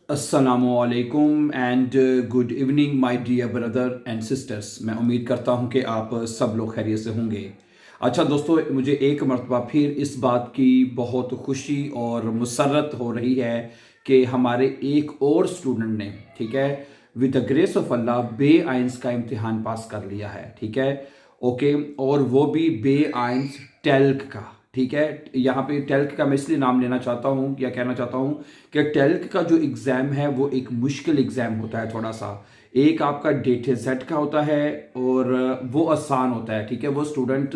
अस्सलामुअलैकुम and good evening my dear brother and sisters. मैं उम्मीद करता हूं कि आप सब लोग खैरियत से होंगे। अच्छा दोस्तों, मुझे एक मरतबा फिर इस बात की बहुत खुशी और मुसर्रत हो रही है कि हमारे एक और स्टूडेंट ने, ठीक है, with the grace of Allah बे आइंस का इम्तिहान पास कर लिया है। ठीक है, ओके। और वो भी बे आइंस टेल्क का। ठीक है, यहाँ पे टेल्क का मैं इसलिए नाम लेना चाहता हूँ या कहना चाहता हूँ कि टेल्क का जो एग्ज़ाम है वो एक मुश्किल एग्ज़ाम होता है थोड़ा सा। एक आपका डेटा सेट का होता है और वो आसान होता है। ठीक है, वो स्टूडेंट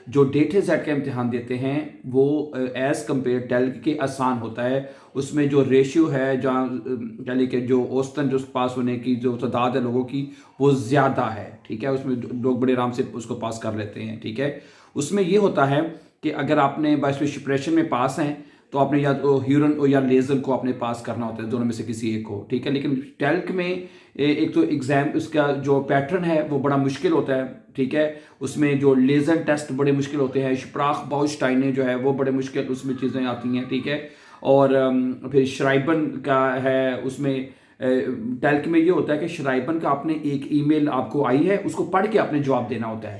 जो डेटा सेट का इम्तिहान देते हैं वो एज़ कम्पेयर टेल्क के आसान होता है। उसमें जो रेशियो है, जहाँ कह लीजिए कि जो औसतन जो पास होने की जो तादाद है लोगों की, वो ज़्यादा है। ठीक है, उसमें लोग बड़े आराम से उसको पास कर लेते हैं। ठीक है, उसमें ये होता है कि अगर आपने बायोस्पेसिफिकेशन में पास हैं तो आपने या तो ह्यूरन या लेजर को आपने पास करना होता है, दोनों में से किसी एक को। ठीक है, लेकिन टेल्क में एक तो एग्जाम उसका जो पैटर्न है वो बड़ा मुश्किल होता है। ठीक है, उसमें जो लेजर टेस्ट बड़े मुश्किल होते हैं, स्प्राख बाउस्टाइने जो है वो बड़े मुश्किल उसमें चीज़ें आती हैं। ठीक है, और फिर श्राइबन का है उसमें। टेल्क में ये होता है कि श्राइबन का आपने एक ईमेल आपको आई है, उसको पढ़ के आपने जवाब देना होता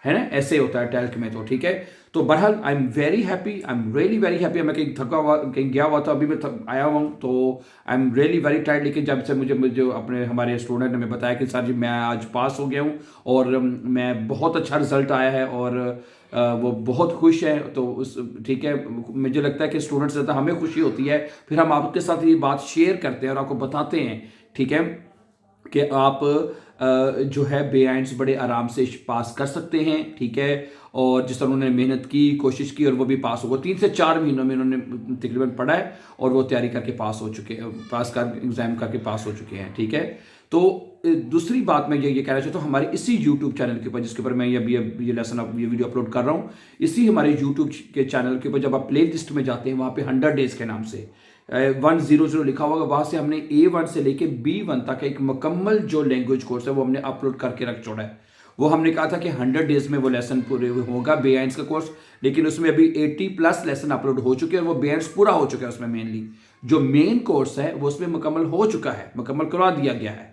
है ना, ऐसे होता है टेल्क में। तो ठीक है, तो बहरहाल I am very happy, I am really very happy. मैं कहीं थका हुआ कहीं गया हुआ था, अभी मैं आया हुआ हूँ, तो I am really very tired. लेकिन जब से मुझे अपने हमारे स्टूडेंट ने बताया कि सर जी मैं आज पास हो गया हूँ और मैं बहुत अच्छा रिजल्ट आया है और वो बहुत खुश है, तो उस ठीक है, मुझे लगता है कि स्टूडेंट से ज़्यादा हमें खुशी होती है फिर हम आपके साथ ये बात शेयर करते हैं और आपको बताते हैं। ठीक है, कि आप जो है बेआइंस बड़े आराम से पास कर सकते हैं। ठीक है, और जिस तरह उन्होंने मेहनत की, कोशिश की और वो भी पास हो गए। 3 से 4 महीनों में उन्होंने तकरीबन पढ़ा है और वो तैयारी करके पास हो चुके हैं, पास कर एग्ज़ाम करके पास हो चुके हैं। ठीक है, तो दूसरी बात मैं ये कहना चाहता हूँ, हमारे इसी यूट्यूब चैनल के ऊपर जिसके ऊपर मैं ये लेसन ये वीडियो अपलोड कर रहा हूँ, इसी हमारे यूट्यूब के चैनल के ऊपर जब आप प्ले लिस्ट में जाते हैं वहाँ पे 100 डेज के नाम से 100 लिखा होगा, वहाँ से हमने A1 से लेके B1 तक एक मुकम्मल जो लैंग्वेज कोर्स है वो हमने अपलोड करके रख छोड़ा है। वो हमने कहा था कि 100 डेज में वो लेसन पूरे होगा बेआइंस का कोर्स, लेकिन उसमें अभी 80+ लेसन अपलोड हो चुके हैं और वो बेआइंस पूरा हो चुका है। उसमें मेनली जो मेन कोर्स है वो उसमें मुकम्मल हो चुका है, मुकम्मल करवा दिया गया है।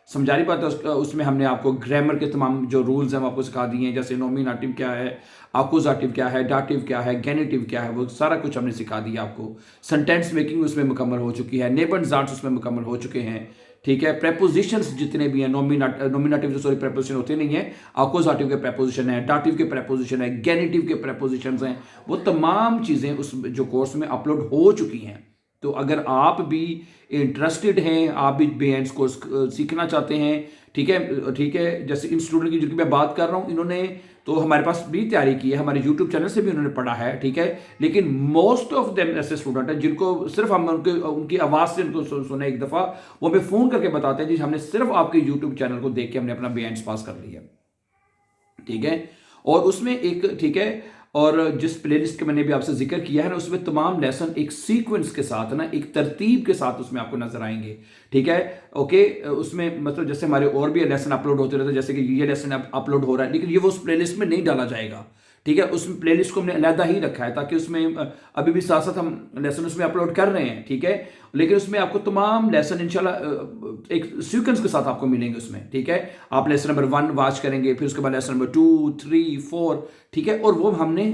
समझारी बात है, उसमें हमने आपको ग्रामर के तमाम जो रूल्स हैं वो आपको सिखा दिए हैं, जैसे नॉमिनेटिव क्या है, अकुजाटिव क्या है, डाटिव क्या है, गेनेटिव क्या है, वो सारा कुछ हमने सिखा दिया आपको। सेंटेंस मेकिंग उसमें मुकम्मल हो चुकी है, नेबन जार्ट्स उसमें मुकम्मल हो चुके हैं। ठीक है, प्रेपोजिशंस जितने भी हैं, नॉमिनेटिव जो प्रेपोजिशन होते नहीं है, अकुजाटिव के प्रेपोजिशन है, डाटिव के प्रेपोजिशन है, गेनेटिव के प्रेपोजिशन हैं, वो तमाम चीज़ें उस जो कोर्स में अपलोड हो चुकी हैं। तो अगर आप भी इंटरेस्टेड हैं, आप भी बेआइंस कोर्स सीखना चाहते हैं, ठीक है, जैसे इन स्टूडेंट की जिनकी मैं बात कर रहा हूँ, इन्होंने तो हमारे पास भी तैयारी की है, हमारे यूट्यूब चैनल से भी उन्होंने पढ़ा है। ठीक है, लेकिन मोस्ट ऑफ देम ऐसे स्टूडेंट हैं जिनको सिर्फ हम उनकी आवाज़ से उनको सुने एक दफ़ा, वो हमें फ़ोन करके बताते हैं जी हमने सिर्फ आपके यूट्यूब चैनल को देख के हमने अपना बेआइंस पास कर लिया। ठीक है, और उसमें एक, ठीक है, और जिस प्लेलिस्ट का मैंने भी आपसे जिक्र किया है ना, उसमें तमाम लेसन एक सीक्वेंस के साथ ना, एक तरतीब के साथ उसमें आपको नजर आएंगे। ठीक है, ओके। उसमें मतलब जैसे हमारे और भी लेसन अपलोड होते रहते हैं, जैसे कि ये लेसन अपलोड हो रहा है, लेकिन ये वो उस प्लेलिस्ट में नहीं डाला जाएगा। ठीक है, उस प्लेलिस्ट को हमने अलहदा ही रखा है ताकि उसमें अभी भी साथ साथ हम लेसन उसमें अपलोड कर रहे हैं। ठीक है, लेकिन उसमें आपको तमाम लेसन इंशाल्लाह एक सीक्वेंस के साथ आपको मिलेंगे उसमें। ठीक है, आप लेसन नंबर 1 वॉच करेंगे, फिर उसके बाद लेसन नंबर 2, 3, 4। ठीक है, और वो हमने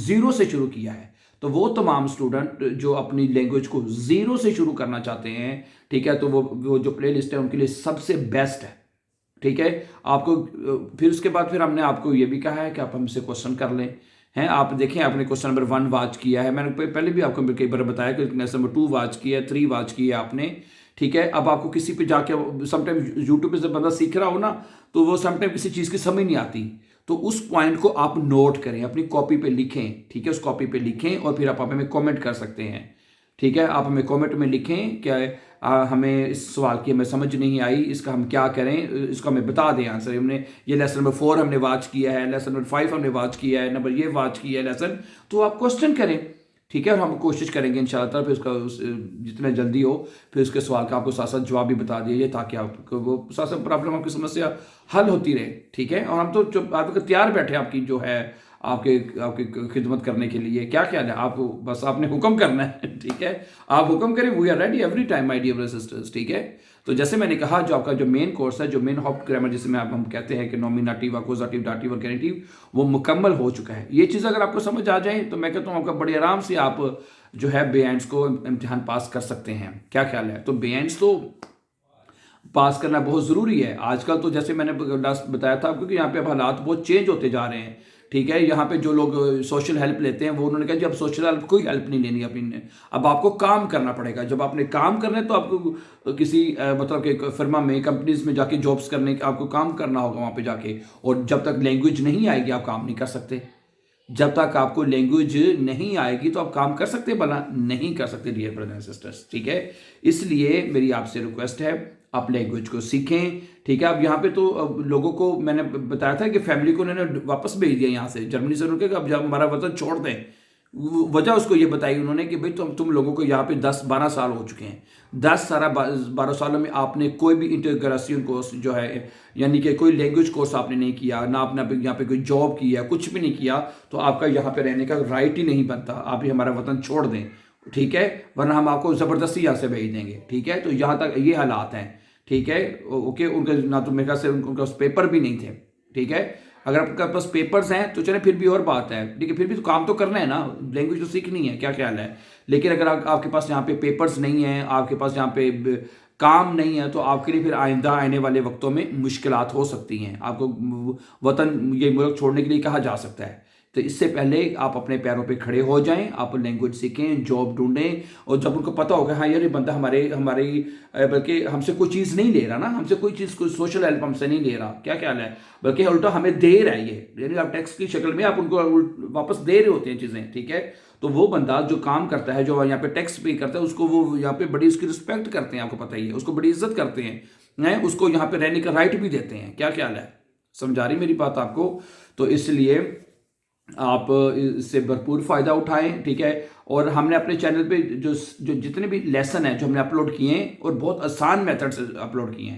0 से शुरू किया है। तो वो तमाम स्टूडेंट जो अपनी लैंग्वेज को 0 से शुरू करना चाहते हैं, ठीक है, तो वो जो प्ले लिस्ट है उनके लिए सबसे बेस्ट है। ठीक है, आपको फिर उसके बाद फिर हमने आपको ये भी कहा है कि आप हमसे क्वेश्चन कर लें। हैं, आप देखें, आपने क्वेश्चन नंबर 1 वॉच किया है, मैंने पहले भी आपको कई बार बताया कि क्वेश्चन नंबर 2 वॉच किया है, 3 वॉच किया है आपने। ठीक है, अब आपको किसी पे जाके समटाइम यूट्यूब पे जब बंदा सीख रहा हो ना, तो वो समटाइम किसी चीज़ की समझ नहीं आती, तो उस पॉइंट को आप नोट करें, अपनी कॉपी पे लिखें। ठीक है, उस कॉपी पे लिखें और फिर आप हमें कमेंट कर सकते हैं। ठीक है, आप हमें कमेंट में लिखें क्या हमें इस सवाल की हमें समझ नहीं आई, इसका हम क्या करें, इसको हमें बता दें आंसर। हमने ये लेसन नंबर 4 हमने वॉच किया है, लेसन नंबर 5 हमने वॉच किया है, नंबर ये वॉच किया है लेसन, तो आप क्वेश्चन करें। ठीक है, और हम कोशिश करेंगे इंशाल्लाह फिर उसका जितना जल्दी हो फिर उसके सवाल का आपको साथ साथ जवाब भी बता दिए ताकि आपको वो साथ साथ प्रॉब्लम, आपकी समस्या हल होती रहे। ठीक है, और हम तो जो आपको तैयार बैठे आपकी जो है आपके आपकी खिदमत करने के लिए। क्या ख्याल है? आपको बस आपने हुक्म करना है, ठीक है? आप हुक्म करें, we are ready every time my dear sisters, ठीक है? तो जैसे मैंने कहा, जो आपका जो मेन कोर्स है, जो मेन हॉप्ट ग्रामर जिसे में हम कहते हैं कि नॉमिनेटिव, अक्यूजेटिव, दाटिव और गेनेटिव, वो मुकम्मल हो चुका है। ये चीज़ अगर आपको समझ आ जाए तो मैं कहता हूँ आपका बड़े आराम से आप जो है बेएंड्स को इम्तिहान पास कर सकते हैं। क्या ख्याल है? तो बेएंड्स तो पास करना बहुत ज़रूरी है आजकल। तो जैसे मैंने लास्ट बताया था आपको कि यहाँ पे अब हालात बहुत चेंज होते जा रहे हैं, ठीक है? यहाँ पे जो लोग सोशल हेल्प लेते हैं वो उन्होंने कहा जी अब सोशल हेल्प कोई हेल्प नहीं लेनी अपनी, अब आपको काम करना पड़ेगा। जब आपने काम करना है तो आपको किसी मतलब कि फर्मा में, कंपनीज में जाके जॉब्स करने का आपको काम करना होगा वहाँ पे जाके। और जब तक लैंग्वेज नहीं आएगी आप काम नहीं कर सकते। जब तक आपको लैंग्वेज नहीं आएगी तो आप काम कर सकते, भला नहीं कर सकते डियर ब्रदर एंड सिस्टर्स, ठीक है? इसलिए मेरी आपसे रिक्वेस्ट है, आप लैंग्वेज को सीखें, ठीक है? अब यहाँ पे तो अब लोगों को मैंने बताया था कि फैमिली को उन्होंने वापस भेज दिया यहाँ से, जर्मनी से। उन्होंने कहा अब जब हमारा वतन छोड़ दें, वजह उसको ये बताई उन्होंने कि भाई तुम लोगों को यहाँ पे 10-12 साल हो चुके हैं। 10-12 सालों में आपने कोई भी इंटीग्रेशन कोर्स जो है, यानी कि कोई लैंग्वेज कोर्स आपने नहीं किया, ना आपने यहाँ पे कोई जॉब किया, कुछ भी नहीं किया, तो आपका यहाँ पे रहने का राइट ही नहीं बनता। आप ही हमारा वतन छोड़ दें, ठीक है? वरना हम आपको ज़बरदस्ती यहाँ से भेज देंगे, ठीक है? तो यहाँ तक ये हालात हैं, ठीक है? ओके, उनके ना तो मेरे ख्याल से उनके पास पेपर भी नहीं थे, ठीक है? अगर आपके पास पेपर्स हैं तो चले फिर भी और बात है, ठीक है? फिर भी तो काम तो करना है ना, लैंग्वेज तो सीखनी है। क्या ख्याल है? लेकिन अगर आपके पास यहाँ पे पेपर्स नहीं है, आपके पास यहाँ पे काम नहीं है, तो आपके लिए फिर आइंदा आने वाले वक्तों में मुश्किलात हो सकती हैं। आपको वतन, ये मुल्क छोड़ने के लिए कहा जा सकता है। तो इससे पहले आप अपने पैरों पे खड़े हो जाएं, आप लैंग्वेज सीखें, जॉब ढूंढें। और जब उनको पता होगा हाँ यार ये बंदा हमारी बल्कि हमसे कोई चीज़ नहीं ले रहा ना, हमसे कोई चीज़, कोई सोशल हेल्प हमसे नहीं ले रहा, क्या ख्याल है? बल्कि उल्टा हमें दे रहा है ये, यानी आप टैक्स की शक्ल में आप उनको वापस दे रहे होते हैं चीज़ें, ठीक है? तो वो बंदा जो काम करता है, जो यहाँ पे टैक्स पे करता है, उसको वो यहाँ पे बड़ी उसकी रिस्पेक्ट करते हैं, आपको पता ही है, उसको बड़ी इज्जत करते हैं, उसको यहाँ पे रहने का राइट भी देते हैं। क्या ख्याल है? समझा रही मेरी बात आपको? तो इसलिए आप इससे भरपूर फ़ायदा उठाएं, ठीक है? और हमने अपने चैनल पे जो जितने भी लेसन हैं जो हमने अपलोड किए हैं, और बहुत आसान मेथड से अपलोड किए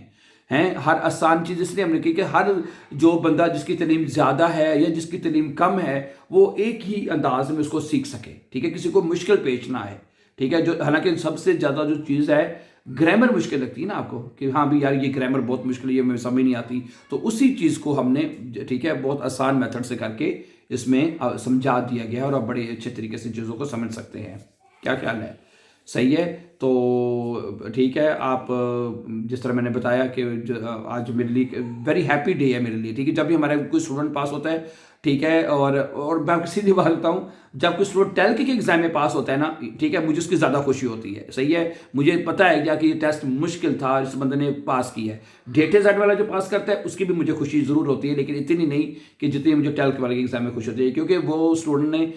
हैं। हर आसान चीज़ इसलिए हमने की कि हर जो बंदा जिसकी तलीम ज़्यादा है या जिसकी तलीम कम है, वो एक ही अंदाज में उसको सीख सके, ठीक है? किसी को मुश्किल पेश ना आए, ठीक है? जो हालांकि सबसे ज़्यादा जो चीज़ है, ग्रामर मुश्किल लगती है ना आपको कि हाँ भी यार ये ग्रामर बहुत मुश्किल है, ये मुझे समझ नहीं आती, तो उसी चीज़ को हमने, ठीक है, बहुत आसान मेथड से करके इसमें समझा दिया गया है, और आप बड़े अच्छे तरीके से चीज़ों को समझ सकते हैं। क्या ख्याल है? सही है? तो ठीक है, आप जिस तरह मैंने बताया कि आज मेरे लिए वेरी हैप्पी डे है मेरे लिए, ठीक है? जब भी हमारा कोई स्टूडेंट पास होता है, ठीक है, और मैं सीधी बात बताऊँ, जब कोई स्टूडेंट 12th के एग्जाम में पास होता है ना, ठीक है, मुझे उसकी ज़्यादा खुशी होती है। सही है? मुझे पता है क्या कि ये टेस्ट मुश्किल था, इस बंदे ने पास किया है। डेटे सेट वाला जो पास करता है उसकी भी मुझे खुशी ज़रूर होती है, लेकिन इतनी नहीं कि जितनी मुझे 12th वाले एग्जाम में खुशी होती है, क्योंकि वो स्टूडेंट ने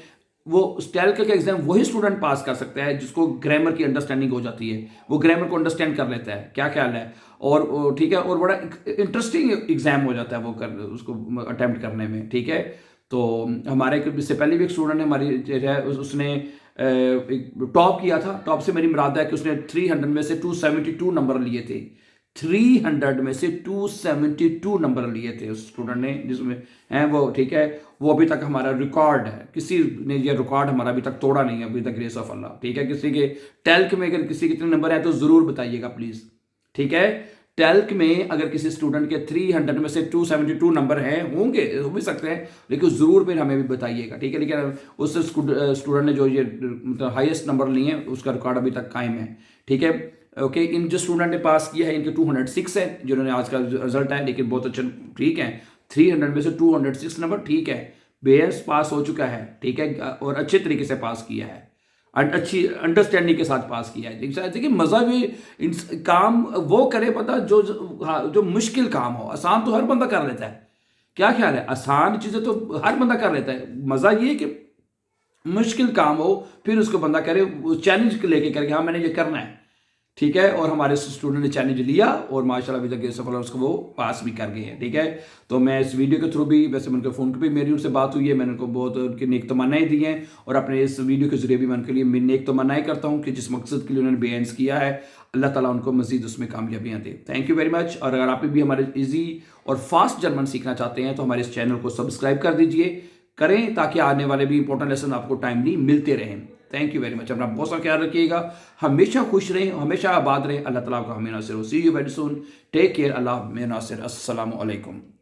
वो 12th का एग्जाम वही स्टूडेंट पास कर सकता है जिसको ग्रामर की अंडरस्टैंडिंग हो जाती है, वो ग्रामर को अंडरस्टैंड कर लेता है। क्या ख्याल है? और ठीक है, और बड़ा इंटरेस्टिंग एग्जाम हो जाता है वो उसको अटेम्प्ट करने में, ठीक है? तो हमारे इससे पहले भी एक स्टूडेंट ने हमारी जो है उसने टॉप किया था। टॉप से मेरी मुराद है कि उसने 300 में से 272 नंबर लिए थे। 300 में से 272 नंबर लिए थे उस स्टूडेंट ने, जिसमें हैं वो, ठीक है? वो अभी तक हमारा रिकॉर्ड है, किसी ने ये रिकॉर्ड हमारा अभी तक तोड़ा नहीं है, अभी तक, ग्रेस ऑफ अल्लाह, ठीक है? किसी के 12th में अगर किसी कितने नंबर है तो ज़रूर बताइएगा प्लीज़, ठीक है? 12th में अगर किसी स्टूडेंट के 300 में से 272 नंबर हैं, होंगे, हो भी सकते हैं, लेकिन ज़रूर फिर हमें भी बताइएगा, ठीक है? लेकिन उस स्टूडेंट ने जो ये मतलब हाईएस्ट नंबर लिए हैं उसका रिकॉर्ड अभी तक कायम है, ठीक है? ओके, इन जो स्टूडेंट ने पास किया है इनके 206 है जिन्होंने आज का रिजल्ट है, लेकिन बहुत अच्छा, ठीक है? 300 में से 206 नंबर, ठीक है? बेस पास हो चुका है, ठीक है? और अच्छे तरीके से पास किया है, अच्छी अंडरस्टैंडिंग के साथ पास किया है। देखिए मज़ा भी काम वो करे पता जो मुश्किल काम हो। आसान तो हर बंदा कर लेता है। क्या ख्याल है? आसान चीज़ें तो हर बंदा कर लेता है। मज़ा ये कि मुश्किल काम हो फिर उसको बंदा करे, वो चैलेंज लेके करे कि हाँ मैंने ये करना है, ठीक है? और हमारे स्टूडेंट ने चैलेंज लिया और माशाल्लाह अभी तक सफल उसको वो पास भी कर गए हैं, ठीक है? तो मैं इस वीडियो के थ्रू भी, वैसे उनके फ़ोन पर भी मेरी उनसे बात हुई है, मैंने उनको बहुत उनकी नेक तमन्नाएं दी हैं, और अपने इस वीडियो के ज़रिए भी मैं उनके लिए नेक तमन्नाएं करता हूँ कि जिस मकसद के लिए उन्होंने बेअंस किया है, अल्लाह ताला उनको मज़ीद उसमें कामयाबियाँ दे। Thank you very much. और अगर आप भी हमारे ईजी और फास्ट जर्मन सीखना चाहते हैं तो हमारे इस चैनल को सब्सक्राइब कर दीजिए, करें ताकि आने वाले भी इंपॉर्टेंट लेसन आपको टाइमली मिलते रहें। Thank you very much. अपना बहुत सा ख्याल रखिएगा, हमेशा खुश रहें, हमेशा आबाद रहें। अल्लाह ताला आपका हमें नासिर हो। See you very soon. Take care. अल्लाह में नासिर। अस्सलामु अलैकुम।